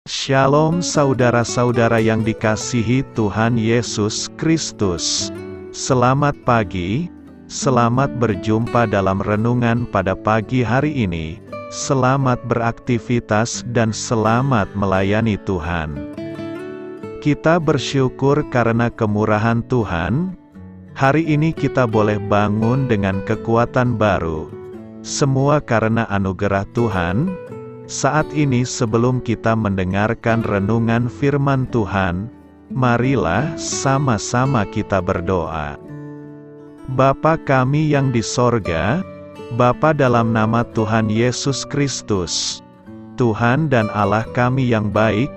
Shalom saudara-saudara yang dikasihi Tuhan Yesus Kristus. Selamat pagi, selamat berjumpa dalam renungan pada pagi hari ini. Selamat beraktivitas dan selamat melayani Tuhan. Kita bersyukur karena kemurahan Tuhan. Hari ini kita boleh bangun dengan kekuatan baru. Semua karena anugerah Tuhan. Saat ini sebelum kita mendengarkan renungan firman Tuhan, marilah sama-sama kita berdoa. Bapa kami yang di sorga, Bapa dalam nama Tuhan Yesus Kristus, Tuhan dan Allah kami yang baik,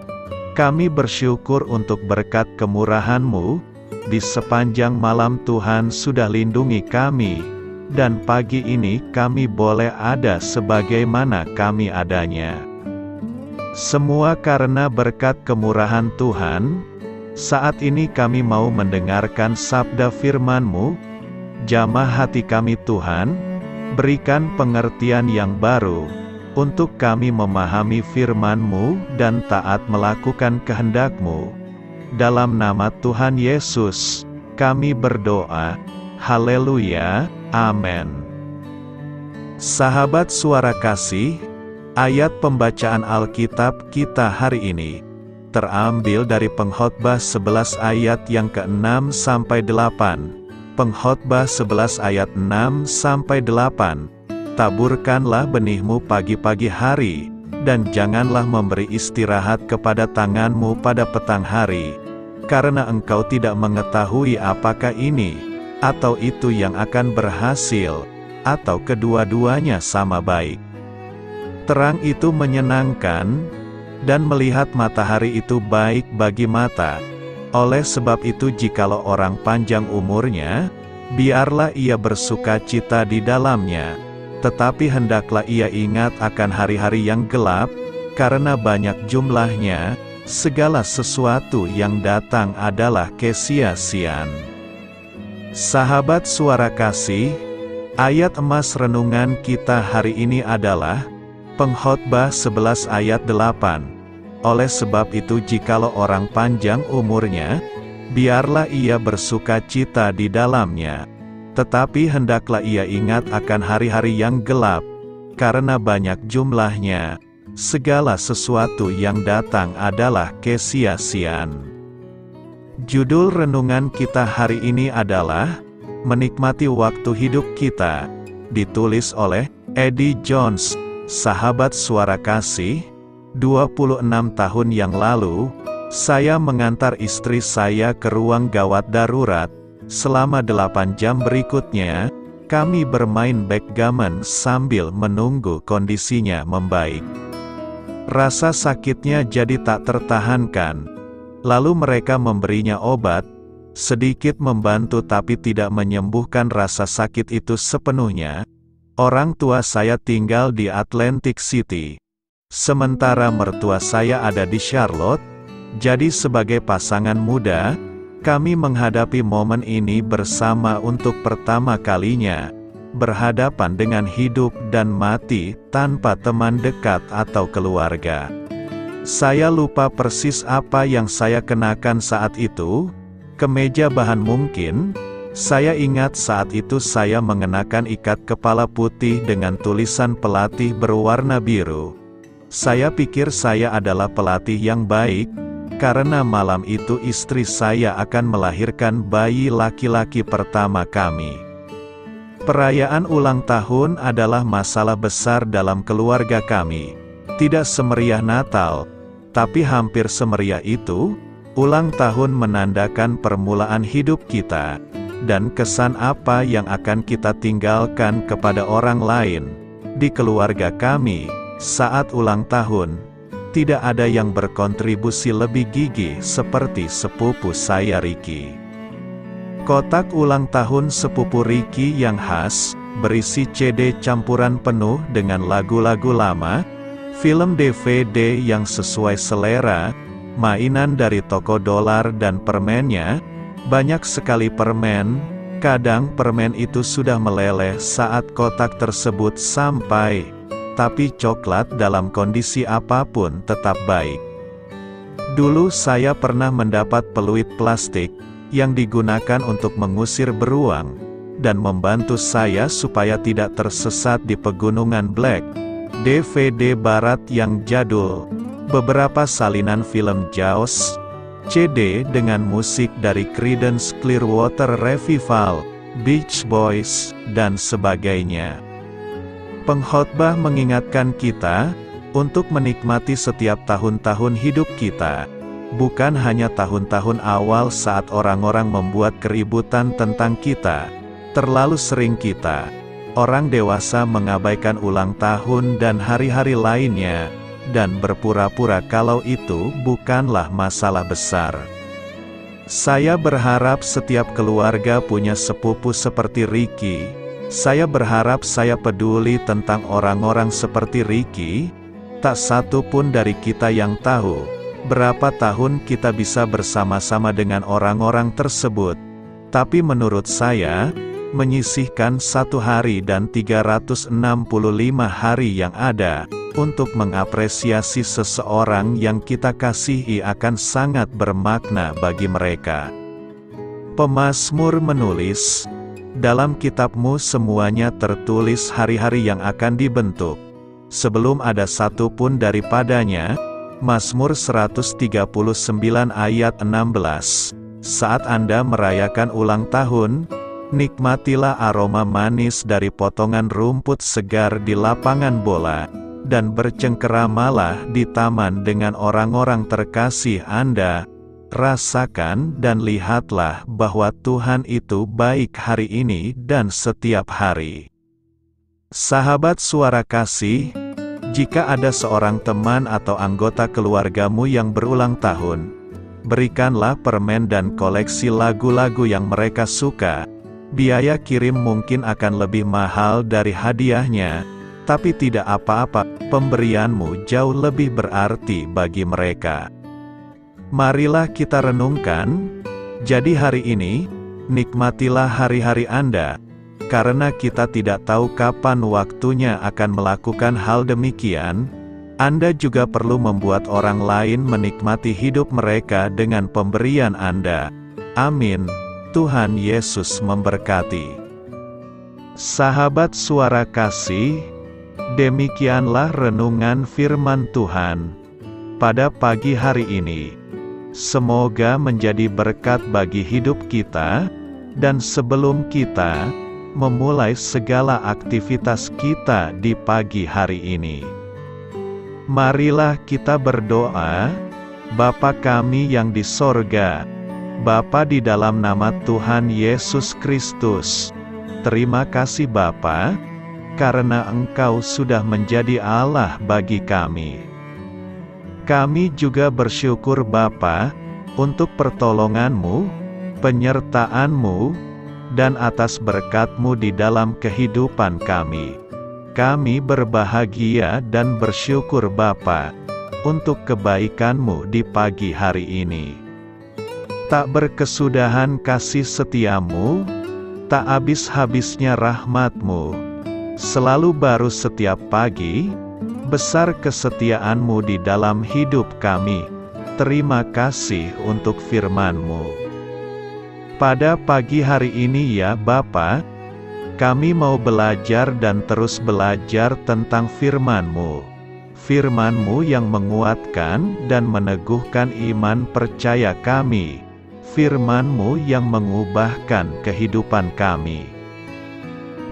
kami bersyukur untuk berkat kemurahan-Mu, di sepanjang malam Tuhan sudah lindungi kami, dan pagi ini kami boleh ada sebagaimana kami adanya. Semua karena berkat kemurahan Tuhan. Saat ini kami mau mendengarkan sabda firman-Mu. Jamah hati kami Tuhan, berikan pengertian yang baru, untuk kami memahami firman-Mu dan taat melakukan kehendak-Mu. Dalam nama Tuhan Yesus, kami berdoa. Haleluya. Amin. Sahabat suara kasih, ayat pembacaan Alkitab kita hari ini terambil dari Pengkhotbah 11 ayat yang ke-6 sampai 8. Pengkhotbah 11 ayat 6 sampai 8. Taburkanlah benihmu pagi-pagi hari, dan janganlah memberi istirahat kepada tanganmu pada petang hari, karena engkau tidak mengetahui apakah ini atau itu yang akan berhasil, atau kedua-duanya sama baik. Terang itu menyenangkan, dan melihat matahari itu baik bagi mata. Oleh sebab itu jikalau orang panjang umurnya, biarlah ia bersuka cita di dalamnya. Tetapi hendaklah ia ingat akan hari-hari yang gelap, karena banyak jumlahnya, segala sesuatu yang datang adalah kesia-siaan. Sahabat suara kasih, ayat emas renungan kita hari ini adalah Pengkhotbah 11 ayat 8. Oleh sebab itu jikalau orang panjang umurnya, biarlah ia bersuka cita di dalamnya. Tetapi hendaklah ia ingat akan hari-hari yang gelap, karena banyak jumlahnya, segala sesuatu yang datang adalah kesia-siaan. Judul renungan kita hari ini adalah Menikmati Waktu Hidup Kita, ditulis oleh Eddie Jones. Sahabat suara kasih, 26 tahun yang lalu, saya mengantar istri saya ke ruang gawat darurat. Selama 8 jam berikutnya, kami bermain backgammon sambil menunggu kondisinya membaik. Rasa sakitnya jadi tak tertahankan. Lalu mereka memberinya obat, sedikit membantu tapi tidak menyembuhkan rasa sakit itu sepenuhnya. Orang tua saya tinggal di Atlantic City, sementara mertua saya ada di Charlotte. Jadi sebagai pasangan muda, kami menghadapi momen ini bersama untuk pertama kalinya, berhadapan dengan hidup dan mati tanpa teman dekat atau keluarga. Saya lupa persis apa yang saya kenakan saat itu. Kemeja bahan mungkin. Saya ingat saat itu saya mengenakan ikat kepala putih dengan tulisan pelatih berwarna biru. Saya pikir saya adalah pelatih yang baik, karena malam itu istri saya akan melahirkan bayi laki-laki pertama kami. Perayaan ulang tahun adalah masalah besar dalam keluarga kami. Tidak semeriah Natal, tapi hampir semeriah itu. Ulang tahun menandakan permulaan hidup kita, dan kesan apa yang akan kita tinggalkan kepada orang lain. Di keluarga kami, saat ulang tahun, tidak ada yang berkontribusi lebih gigih seperti sepupu saya Ricky. Kotak ulang tahun sepupu Ricky yang khas, berisi CD campuran penuh dengan lagu-lagu lama, film DVD yang sesuai selera, mainan dari toko dolar dan permennya. Banyak sekali permen. Kadang permen itu sudah meleleh saat kotak tersebut sampai, tapi coklat dalam kondisi apapun tetap baik. Dulu saya pernah mendapat peluit plastik, yang digunakan untuk mengusir beruang, dan membantu saya supaya tidak tersesat di pegunungan Black. DVD barat yang jadul, beberapa salinan film Jaws, CD dengan musik dari Creedence Clearwater Revival, Beach Boys, dan sebagainya. Pengkhotbah mengingatkan kita untuk menikmati setiap tahun-tahun hidup kita, bukan hanya tahun-tahun awal saat orang-orang membuat keributan tentang kita. Terlalu sering kita, orang dewasa, mengabaikan ulang tahun dan hari-hari lainnya, dan berpura-pura kalau itu bukanlah masalah besar. Saya berharap setiap keluarga punya sepupu seperti Ricky. Saya berharap saya peduli tentang orang-orang seperti Ricky. Tak satu pun dari kita yang tahu berapa tahun kita bisa bersama-sama dengan orang-orang tersebut. Tapi menurut saya, menyisihkan 1 hari dan 365 hari yang ada untuk mengapresiasi seseorang yang kita kasihi akan sangat bermakna bagi mereka. Pemazmur menulis, "Dalam kitabmu semuanya tertulis hari-hari yang akan dibentuk, sebelum ada satu pun daripadanya." Mazmur 139 ayat 16. Saat Anda merayakan ulang tahun, nikmatilah aroma manis dari potongan rumput segar di lapangan bola, dan bercengkeramalah di taman dengan orang-orang terkasih Anda. Rasakan dan lihatlah bahwa Tuhan itu baik hari ini dan setiap hari. Sahabat Suara Kasih, jika ada seorang teman atau anggota keluargamu yang berulang tahun, berikanlah permen dan koleksi lagu-lagu yang mereka suka. Biaya kirim mungkin akan lebih mahal dari hadiahnya, tapi tidak apa-apa, pemberianmu jauh lebih berarti bagi mereka. Marilah kita renungkan, jadi hari ini, nikmatilah hari-hari Anda. Karena kita tidak tahu kapan waktunya akan melakukan hal demikian, Anda juga perlu membuat orang lain menikmati hidup mereka dengan pemberian Anda. Amin. Tuhan Yesus memberkati. Sahabat Suara Kasih, demikianlah renungan firman Tuhan pada pagi hari ini. Semoga menjadi berkat bagi hidup kita, dan sebelum kita memulai segala aktivitas kita di pagi hari ini, marilah kita berdoa. Bapa kami yang di sorga, Bapa, di dalam nama Tuhan Yesus Kristus, terima kasih Bapa, karena Engkau sudah menjadi Allah bagi kami. Kami juga bersyukur Bapa, untuk pertolongan-Mu, penyertaan-Mu, dan atas berkat-Mu di dalam kehidupan kami. Kami berbahagia dan bersyukur Bapa, untuk kebaikan-Mu di pagi hari ini. Tak berkesudahan kasih setia-Mu, tak habis-habisnya rahmat-Mu, selalu baru setiap pagi, besar kesetiaan-Mu di dalam hidup kami. Terima kasih untuk firman-Mu. Pada pagi hari ini ya Bapa, kami mau belajar dan terus belajar tentang firman-Mu. Firman-Mu yang menguatkan dan meneguhkan iman percaya kami. Firman-Mu yang mengubahkan kehidupan kami.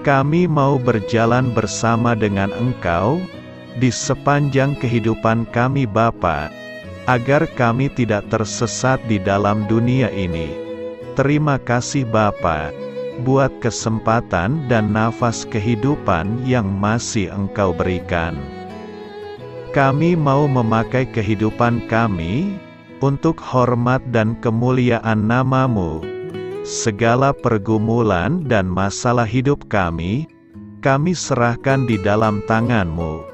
Kami mau berjalan bersama dengan Engkau di sepanjang kehidupan kami Bapa, agar kami tidak tersesat di dalam dunia ini. Terima kasih Bapa, buat kesempatan dan nafas kehidupan yang masih Engkau berikan. Kami mau memakai kehidupan kami untuk hormat dan kemuliaan nama-Mu. Segala pergumulan dan masalah hidup kami serahkan di dalam tangan-Mu.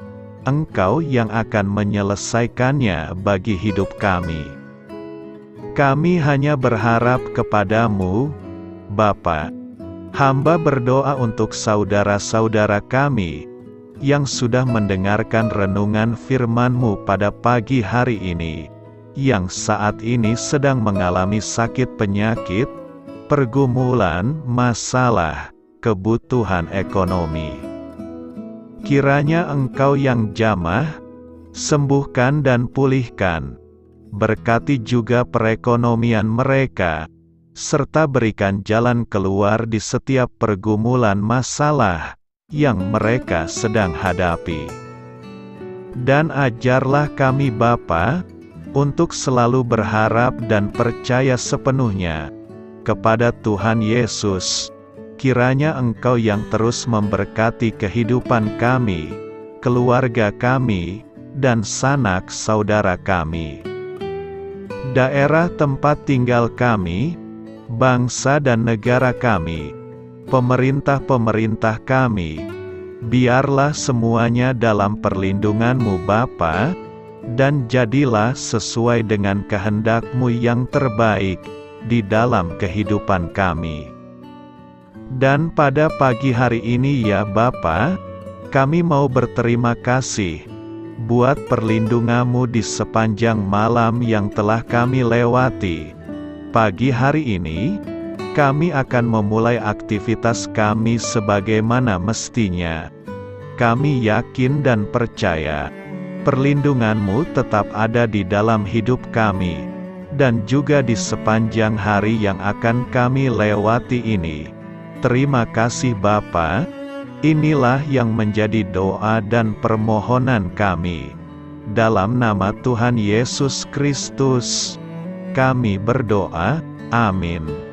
Engkau yang akan menyelesaikannya bagi hidup kami. Kami hanya berharap kepada-Mu, Bapa. Hamba berdoa untuk saudara-saudara kami, yang sudah mendengarkan renungan firman-Mu pada pagi hari ini. yang saat ini sedang mengalami sakit penyakit, pergumulan, masalah, kebutuhan ekonomi. Kiranya Engkau yang jamah, sembuhkan dan pulihkan. Berkati juga perekonomian mereka, serta berikan jalan keluar di setiap pergumulan masalah yang mereka sedang hadapi. Dan ajarlah kami Bapa, untuk selalu berharap dan percaya sepenuhnya kepada Tuhan Yesus. Kiranya Engkau yang terus memberkati kehidupan kami, keluarga kami, dan sanak saudara kami, daerah tempat tinggal kami, bangsa dan negara kami, pemerintah-pemerintah kami. Biarlah semuanya dalam perlindungan-Mu Bapa, dan jadilah sesuai dengan kehendak-Mu yang terbaik di dalam kehidupan kami. Dan pada pagi hari ini ya Bapa, kami mau berterima kasih buat perlindungan-Mu di sepanjang malam yang telah kami lewati. Pagi hari ini, kami akan memulai aktivitas kami sebagaimana mestinya. Kami yakin dan percaya, perlindungan-Mu tetap ada di dalam hidup kami, dan juga di sepanjang hari yang akan kami lewati ini. Terima kasih Bapa, inilah yang menjadi doa dan permohonan kami. Dalam nama Tuhan Yesus Kristus, kami berdoa, amin.